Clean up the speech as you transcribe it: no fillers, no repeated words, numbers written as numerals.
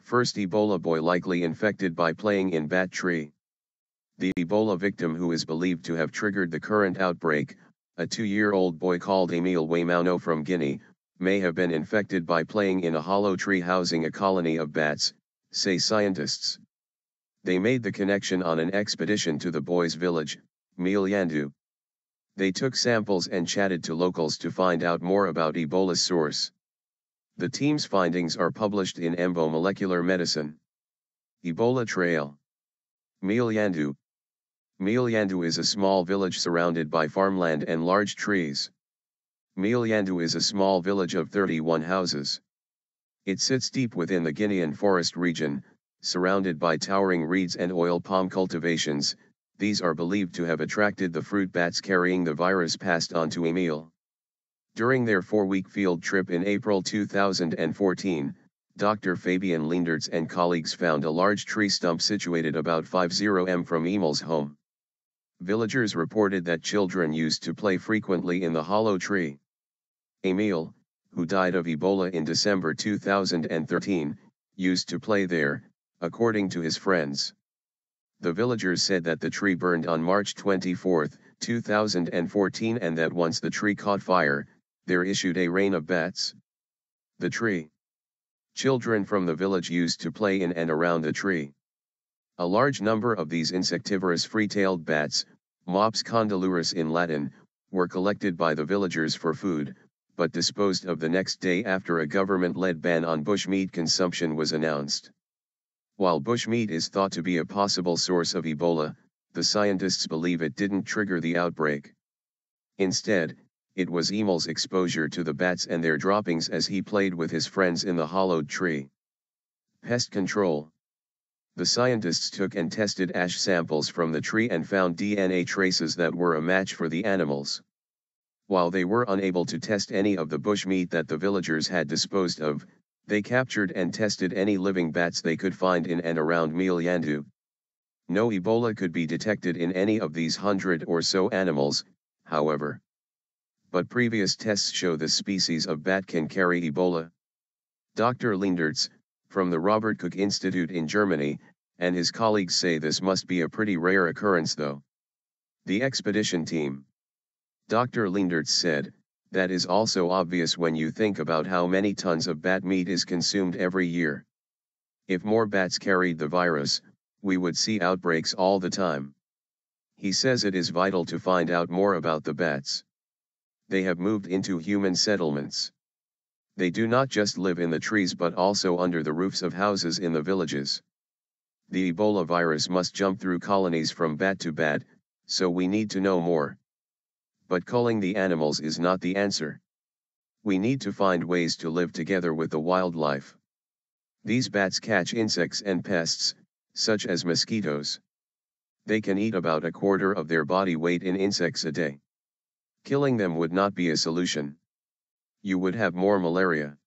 First Ebola boy likely infected by playing in bat tree. The Ebola victim who is believed to have triggered the current outbreak, a 2-year-old boy called Emile Ouamouno from Guinea, may have been infected by playing in a hollow tree housing a colony of bats, say scientists. They made the connection on an expedition to the boy's village, Meliandou. They took samples and chatted to locals to find out more about Ebola's source. The team's findings are published in EMBO Molecular Medicine. Ebola Trail. Meliandou. Meliandou is a small village surrounded by farmland and large trees. Meliandou is a small village of 31 houses. It sits deep within the Guinean forest region, surrounded by towering reeds and oil palm cultivations. These are believed to have attracted the fruit bats carrying the virus passed on to Emile. During their 4-week field trip in April 2014, Dr. Fabian Leendertz and colleagues found a large tree stump situated about 50 m from Emile's home. Villagers reported that children used to play frequently in the hollow tree. Emile, who died of Ebola in December 2013, used to play there, according to his friends. The villagers said that the tree burned on March 24, 2014 and that once the tree caught fire, there issued a rain of bats. The tree. Children from the village used to play in and around the tree. A large number of these insectivorous free-tailed bats, Mops condylurus in Latin, were collected by the villagers for food, but disposed of the next day after a government-led ban on bushmeat consumption was announced. While bushmeat is thought to be a possible source of Ebola, the scientists believe it didn't trigger the outbreak. Instead, it was Emile's exposure to the bats and their droppings as he played with his friends in the hollowed tree. Pest control. The scientists took and tested ash samples from the tree and found DNA traces that were a match for the animals. While they were unable to test any of the bushmeat that the villagers had disposed of, they captured and tested any living bats they could find in and around Meliandou. No Ebola could be detected in any of these 100 or so animals, however. But previous tests show this species of bat can carry Ebola. Dr. Leendertz, from the Robert Koch Institute in Germany, and his colleagues say this must be a pretty rare occurrence though. The expedition team. Dr. Leendertz said, that is also obvious when you think about how many tons of bat meat is consumed every year. If more bats carried the virus, we would see outbreaks all the time. He says it is vital to find out more about the bats. They have moved into human settlements. They do not just live in the trees but also under the roofs of houses in the villages. The Ebola virus must jump through colonies from bat to bat, so we need to know more. But culling the animals is not the answer. We need to find ways to live together with the wildlife. These bats catch insects and pests, such as mosquitoes. They can eat about a quarter of their body weight in insects a day. Killing them would not be a solution. You would have more malaria.